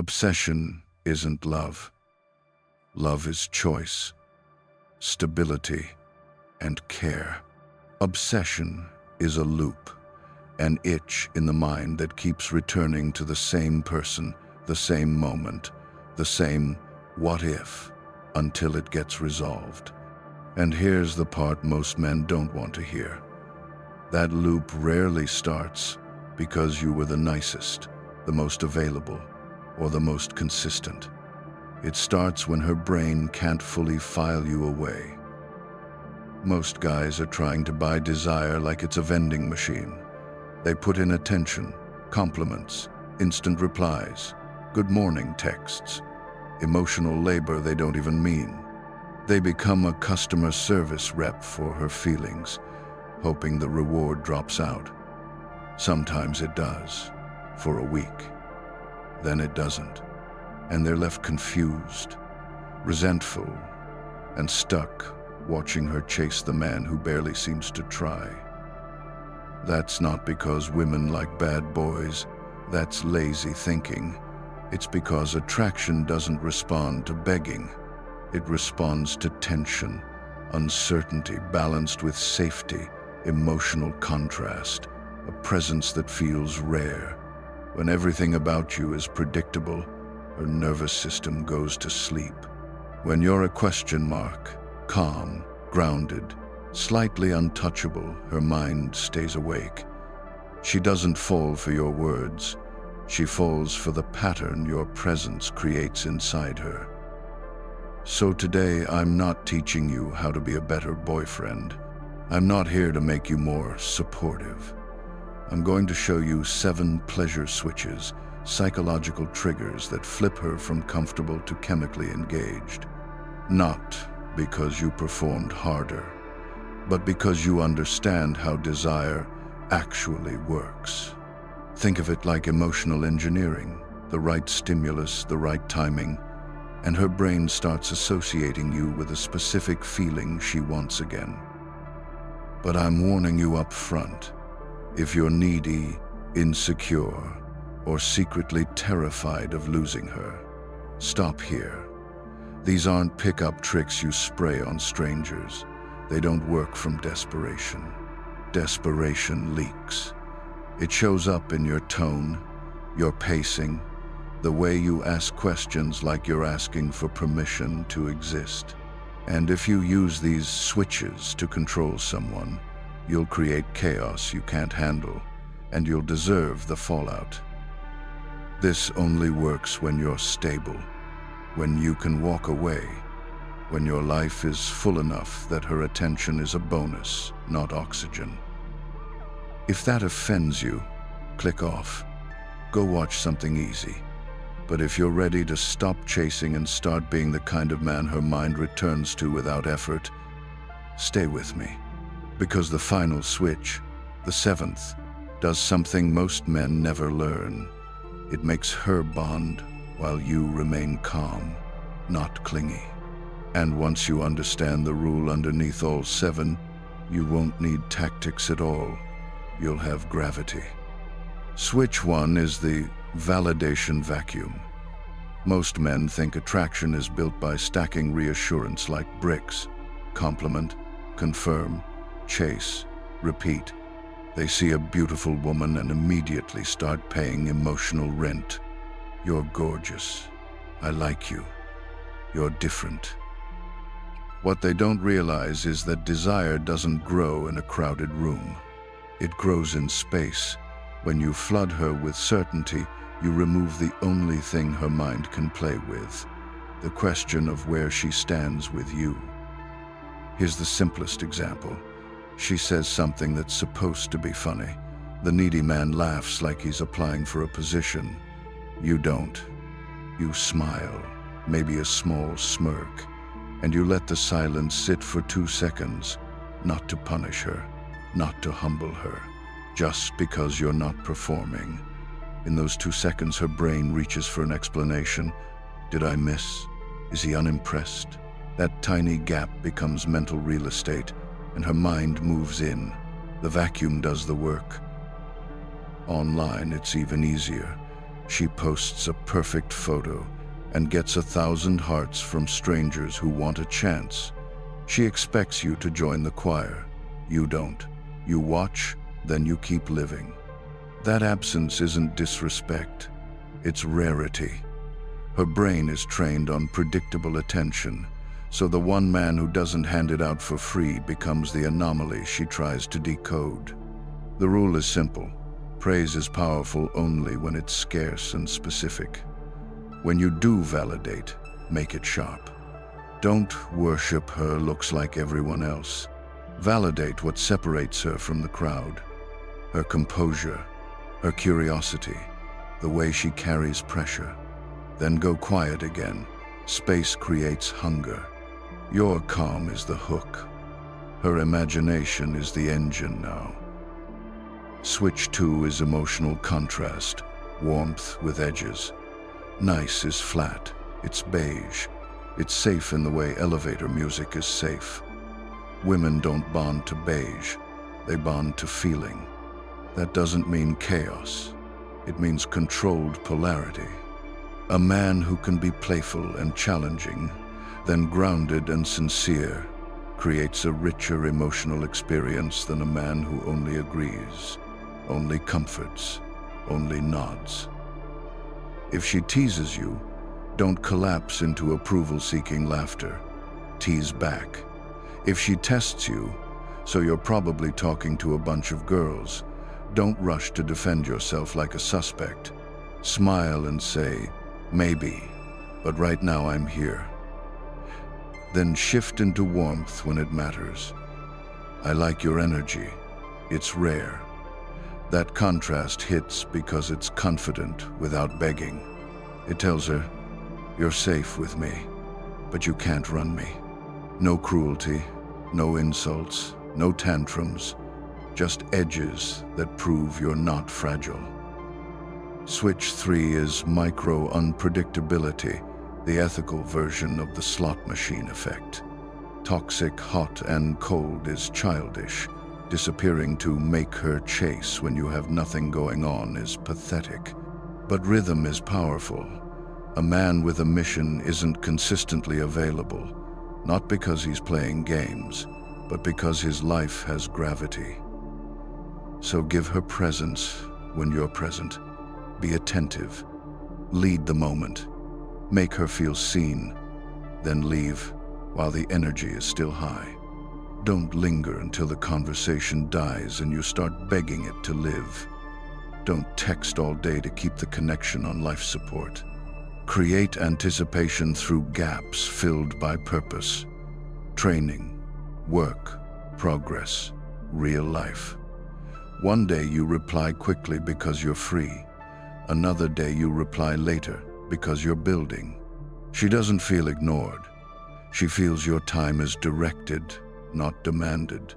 Obsession isn't love. Love is choice, stability, and care. Obsession is a loop, an itch in the mind that keeps returning to the same person, the same moment, the same what if, until it gets resolved. And here's the part most men don't want to hear. That loop rarely starts because you were the nicest, the most available, or the most consistent. It starts when her brain can't fully file you away. Most guys are trying to buy desire like it's a vending machine. They put in attention, compliments, instant replies, good morning texts, emotional labor they don't even mean. They become a customer service rep for her feelings, hoping the reward drops out. Sometimes it does, for a week. Then it doesn't, and they're left confused, resentful, and stuck watching her chase the man who barely seems to try. That's not because women like bad boys. That's lazy thinking. It's because attraction doesn't respond to begging. It responds to tension, uncertainty balanced with safety, emotional contrast, a presence that feels rare. When everything about you is predictable, her nervous system goes to sleep. When you're a question mark, calm, grounded, slightly untouchable, her mind stays awake. She doesn't fall for your words. She falls for the pattern your presence creates inside her. So today, I'm not teaching you how to be a better boyfriend. I'm not here to make you more supportive. I'm going to show you 7 pleasure switches, psychological triggers that flip her from comfortable to chemically engaged. Not because you performed harder, but because you understand how desire actually works. Think of it like emotional engineering, the right stimulus, the right timing, and her brain starts associating you with a specific feeling she wants again. But I'm warning you up front. If you're needy, insecure, or secretly terrified of losing her, stop here. These aren't pickup tricks you spray on strangers. They don't work from desperation. Desperation leaks. It shows up in your tone, your pacing, the way you ask questions like you're asking for permission to exist. And if you use these switches to control someone, you'll create chaos you can't handle, and you'll deserve the fallout. This only works when you're stable, when you can walk away, when your life is full enough that her attention is a bonus, not oxygen. If that offends you, click off. Go watch something easy. But if you're ready to stop chasing and start being the kind of man her mind returns to without effort, stay with me. Because the final switch, the 7th, does something most men never learn. It makes her bond while you remain calm, not clingy. And once you understand the rule underneath all 7, you won't need tactics at all. You'll have gravity. Switch 1 is the validation vacuum. Most men think attraction is built by stacking reassurance like bricks. Compliment, confirm, chase, repeat. They see a beautiful woman and immediately start paying emotional rent. You're gorgeous. I like you. You're different. What they don't realize is that desire doesn't grow in a crowded room. It grows in space. When you flood her with certainty, you remove the only thing her mind can play with, the question of where she stands with you. Here's the simplest example. She says something that's supposed to be funny. The needy man laughs like he's applying for a position. You don't. You smile, maybe a small smirk, and you let the silence sit for 2 seconds, not to punish her, not to humble her, just because you're not performing. In those 2 seconds, her brain reaches for an explanation. Did I miss? Is he unimpressed? That tiny gap becomes mental real estate, and her mind moves in. The vacuum does the work. Online, it's even easier. She posts a perfect photo and gets 1,000 hearts from strangers who want a chance. She expects you to join the choir. You don't. You watch, then you keep living. That absence isn't disrespect, it's rarity. Her brain is trained on predictable attention, so the one man who doesn't hand it out for free becomes the anomaly she tries to decode. The rule is simple. Praise is powerful only when it's scarce and specific. When you do validate, make it sharp. Don't worship her looks like everyone else. Validate what separates her from the crowd. Her composure, her curiosity, the way she carries pressure. Then go quiet again. Space creates hunger. Your calm is the hook. Her imagination is the engine now. Switch 2 is emotional contrast, warmth with edges. Nice is flat, it's beige. It's safe in the way elevator music is safe. Women don't bond to beige, they bond to feeling. That doesn't mean chaos, it means controlled polarity. A man who can be playful and challenging, then grounded and sincere, creates a richer emotional experience than a man who only agrees, only comforts, only nods. If she teases you, don't collapse into approval-seeking laughter. Tease back. If she tests you, so you're probably talking to a bunch of girls, don't rush to defend yourself like a suspect. Smile and say, maybe, but right now I'm here. Then shift into warmth when it matters. I like your energy. It's rare. That contrast hits because it's confident without begging. It tells her, you're safe with me, but you can't run me. No cruelty, no insults, no tantrums, just edges that prove you're not fragile. Switch 3 is micro-unpredictability, the ethical version of the slot machine effect. Toxic hot and cold is childish. Disappearing to make her chase when you have nothing going on is pathetic. But rhythm is powerful. A man with a mission isn't consistently available, not because he's playing games, but because his life has gravity. So give her presence when you're present. Be attentive. Lead the moment. Make her feel seen, then leave while the energy is still high. Don't linger until the conversation dies and you start begging it to live. Don't text all day to keep the connection on life support. Create anticipation through gaps filled by purpose. Training, work, progress, real life. One day you reply quickly because you're free. Another day you reply later because you're building. She doesn't feel ignored. She feels your time is directed, not demanded.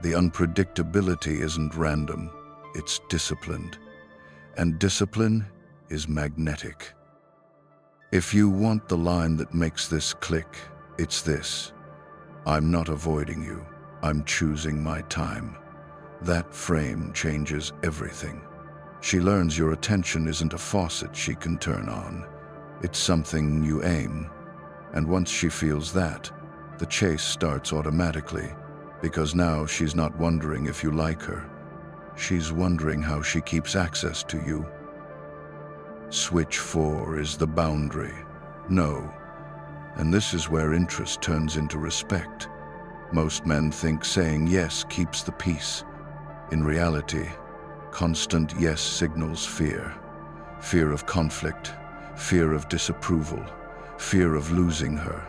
The unpredictability isn't random, it's disciplined. And discipline is magnetic. If you want the line that makes this click, it's this: I'm not avoiding you, I'm choosing my time. That frame changes everything. She learns your attention isn't a faucet she can turn on. It's something you aim. And once she feels that, the chase starts automatically, because now she's not wondering if you like her. She's wondering how she keeps access to you. Switch 4 is the boundary. No. And this is where interest turns into respect. Most men think saying yes keeps the peace. In reality, constant yes signals fear. Fear of conflict, fear of disapproval, fear of losing her.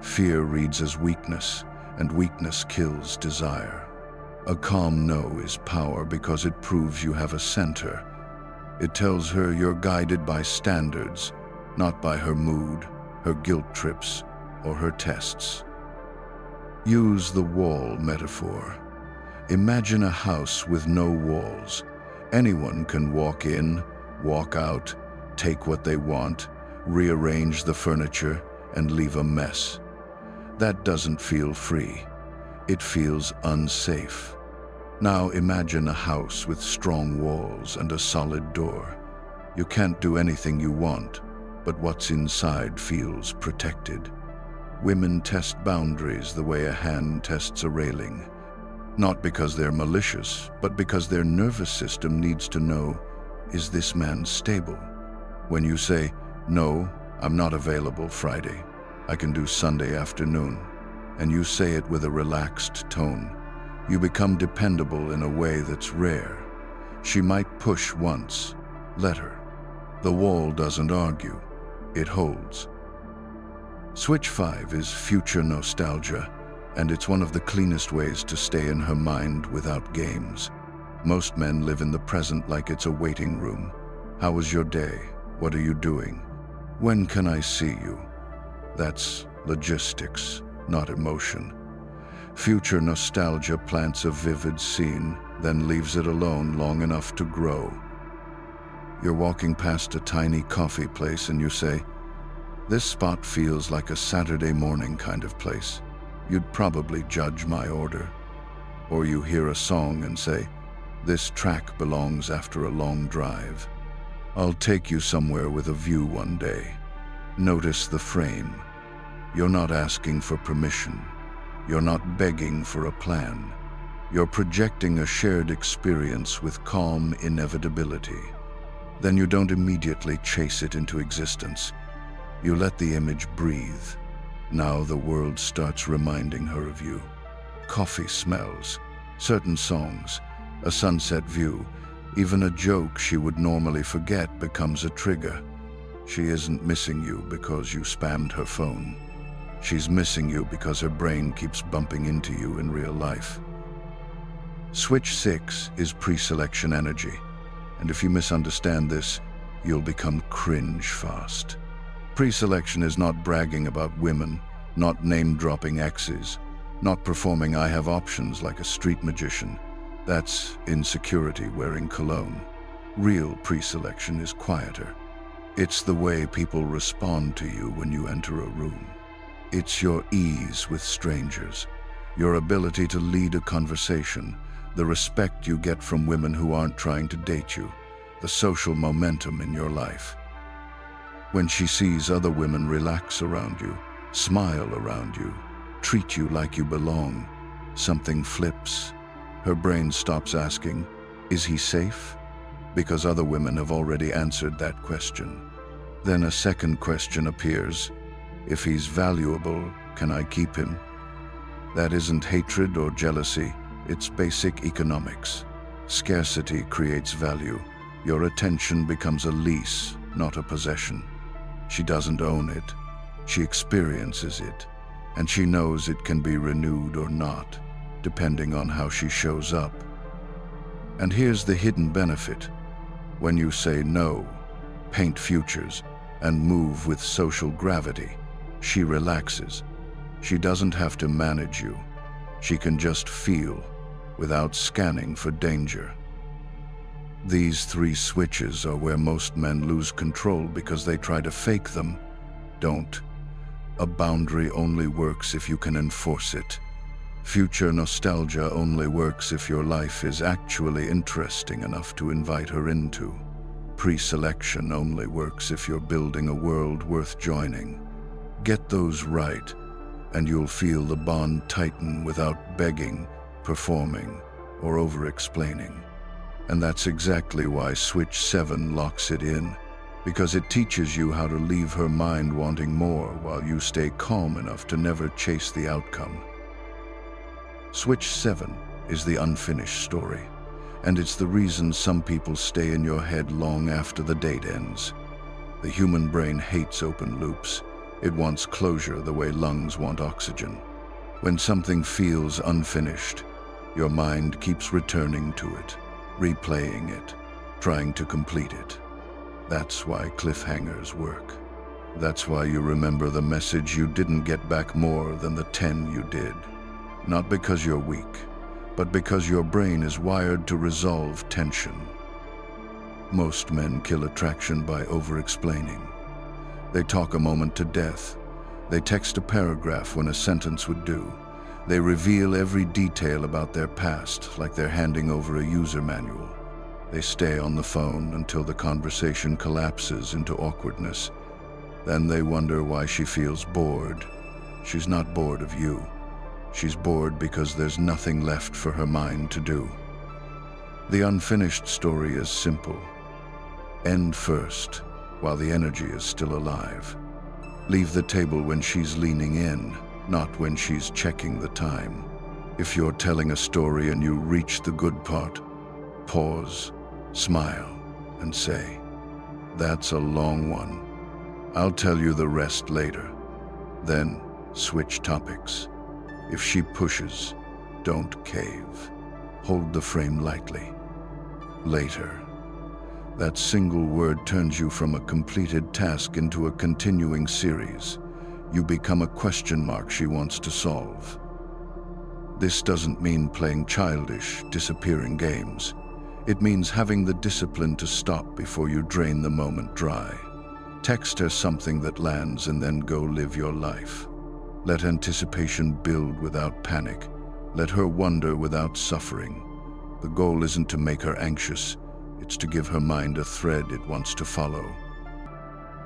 Fear reads as weakness, and weakness kills desire. A calm no is power because it proves you have a center. It tells her you're guided by standards, not by her mood, her guilt trips, or her tests. Use the wall metaphor. Imagine a house with no walls. Anyone can walk in, walk out, take what they want, rearrange the furniture, and leave a mess. That doesn't feel free. It feels unsafe. Now imagine a house with strong walls and a solid door. You can't do anything you want, but what's inside feels protected. Women test boundaries the way a hand tests a railing. Not because they're malicious, but because their nervous system needs to know, is this man stable? When you say, no, I'm not available Friday, I can do Sunday afternoon, and you say it with a relaxed tone, you become dependable in a way that's rare. She might push once, let her. The wall doesn't argue, it holds. Switch 5 is future nostalgia, and it's one of the cleanest ways to stay in her mind without games. Most men live in the present like it's a waiting room. How was your day? What are you doing? When can I see you? That's logistics, not emotion. Future nostalgia plants a vivid scene, then leaves it alone long enough to grow. You're walking past a tiny coffee place and you say, this spot feels like a Saturday morning kind of place. You'd probably judge my order. Or you hear a song and say, this track belongs after a long drive. I'll take you somewhere with a view one day. Notice the frame. You're not asking for permission. You're not begging for a plan. You're projecting a shared experience with calm inevitability. Then you don't immediately chase it into existence. You let the image breathe. Now the world starts reminding her of you. Coffee smells, certain songs, a sunset view, even a joke she would normally forget becomes a trigger. She isn't missing you because you spammed her phone. She's missing you because her brain keeps bumping into you in real life. Switch 6 is pre-selection energy, and if you misunderstand this, you'll become cringe fast. Pre-selection is not bragging about women, not name-dropping exes, not performing I have options like a street magician. That's insecurity wearing cologne. Real pre-selection is quieter. It's the way people respond to you when you enter a room. It's your ease with strangers, your ability to lead a conversation, the respect you get from women who aren't trying to date you, the social momentum in your life. When she sees other women relax around you, smile around you, treat you like you belong, something flips. Her brain stops asking, is he safe? Because other women have already answered that question. Then a second question appears. If he's valuable, can I keep him? That isn't hatred or jealousy, it's basic economics. Scarcity creates value. Your attention becomes a lease, not a possession. She doesn't own it. She experiences it, and she knows it can be renewed or not, depending on how she shows up. And here's the hidden benefit. When you say no, paint futures, and move with social gravity, she relaxes. She doesn't have to manage you. She can just feel, without scanning for danger. These 3 switches are where most men lose control because they try to fake them. Don't. A boundary only works if you can enforce it. Future nostalgia only works if your life is actually interesting enough to invite her into. Pre-selection only works if you're building a world worth joining. Get those right, and you'll feel the bond tighten without begging, performing, or over-explaining. And that's exactly why Switch 7 locks it in, because it teaches you how to leave her mind wanting more while you stay calm enough to never chase the outcome. Switch 7 is the unfinished story, and it's the reason some people stay in your head long after the date ends. The human brain hates open loops. It wants closure the way lungs want oxygen. When something feels unfinished, your mind keeps returning to it, replaying it, trying to complete it. That's why cliffhangers work. That's why you remember the message you didn't get back more than the 10 you did. Not because you're weak, but because your brain is wired to resolve tension. Most men kill attraction by over-explaining. They talk a moment to death. They text a paragraph when a sentence would do. They reveal every detail about their past, like they're handing over a user manual. They stay on the phone until the conversation collapses into awkwardness. Then they wonder why she feels bored. She's not bored of you. She's bored because there's nothing left for her mind to do. The unfinished story is simple. End first, while the energy is still alive. Leave the table when she's leaning in, not when she's checking the time. If you're telling a story and you reach the good part, pause, smile, and say, "That's a long one. I'll tell you the rest later." Then switch topics. If she pushes, don't cave. Hold the frame lightly. Later. That single word turns you from a completed task into a continuing series. You become a question mark she wants to solve. This doesn't mean playing childish, disappearing games. It means having the discipline to stop before you drain the moment dry. Text her something that lands and then go live your life. Let anticipation build without panic. Let her wonder without suffering. The goal isn't to make her anxious. It's to give her mind a thread it wants to follow.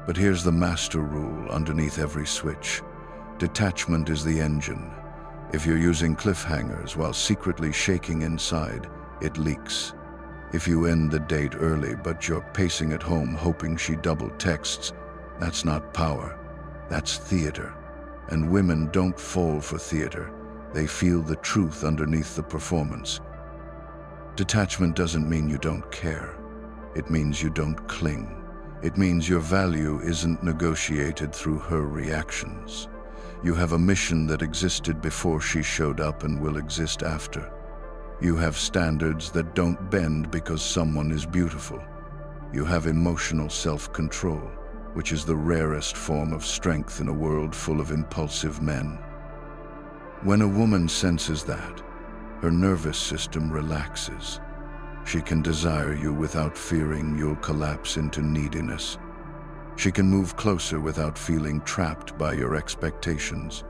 But here's the master rule underneath every switch. Detachment is the engine. If you're using cliffhangers while secretly shaking inside, it leaks. If you end the date early but you're pacing at home hoping she double texts, that's not power. That's theater. And women don't fall for theater. They feel the truth underneath the performance. Detachment doesn't mean you don't care. It means you don't cling. It means your value isn't negotiated through her reactions. You have a mission that existed before she showed up and will exist after. You have standards that don't bend because someone is beautiful. You have emotional self-control, which is the rarest form of strength in a world full of impulsive men. When a woman senses that, her nervous system relaxes. She can desire you without fearing you'll collapse into neediness. She can move closer without feeling trapped by your expectations.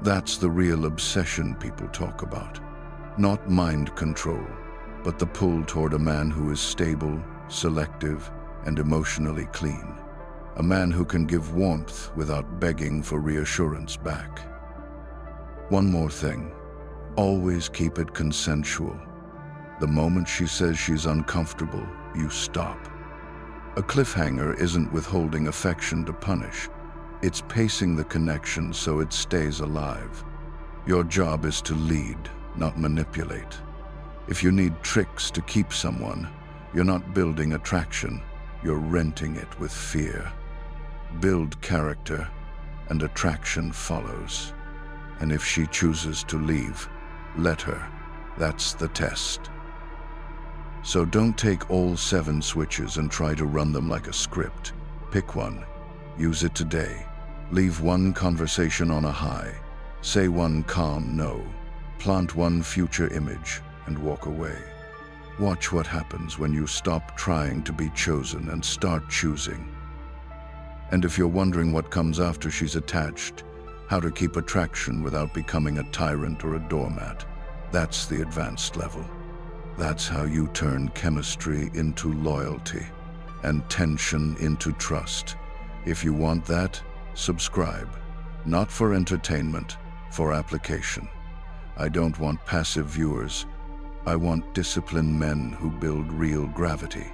That's the real obsession people talk about. Not mind control, but the pull toward a man who is stable, selective, and emotionally clean. A man who can give warmth without begging for reassurance back. One more thing. Always keep it consensual. The moment she says she's uncomfortable, you stop. A cliffhanger isn't withholding affection to punish. It's pacing the connection so it stays alive. Your job is to lead, not manipulate. If you need tricks to keep someone, you're not building attraction, you're renting it with fear. Build character, and attraction follows. And if she chooses to leave, let her. That's the test. So don't take all 7 switches and try to run them like a script. Pick one. Use it today. Leave one conversation on a high. Say one calm no. Plant one future image and walk away. Watch what happens when you stop trying to be chosen and start choosing. And if you're wondering what comes after she's attached, how to keep attraction without becoming a tyrant or a doormat, that's the advanced level. That's how you turn chemistry into loyalty and tension into trust. If you want that, subscribe. Not for entertainment, for application. I don't want passive viewers. I want disciplined men who build real gravity.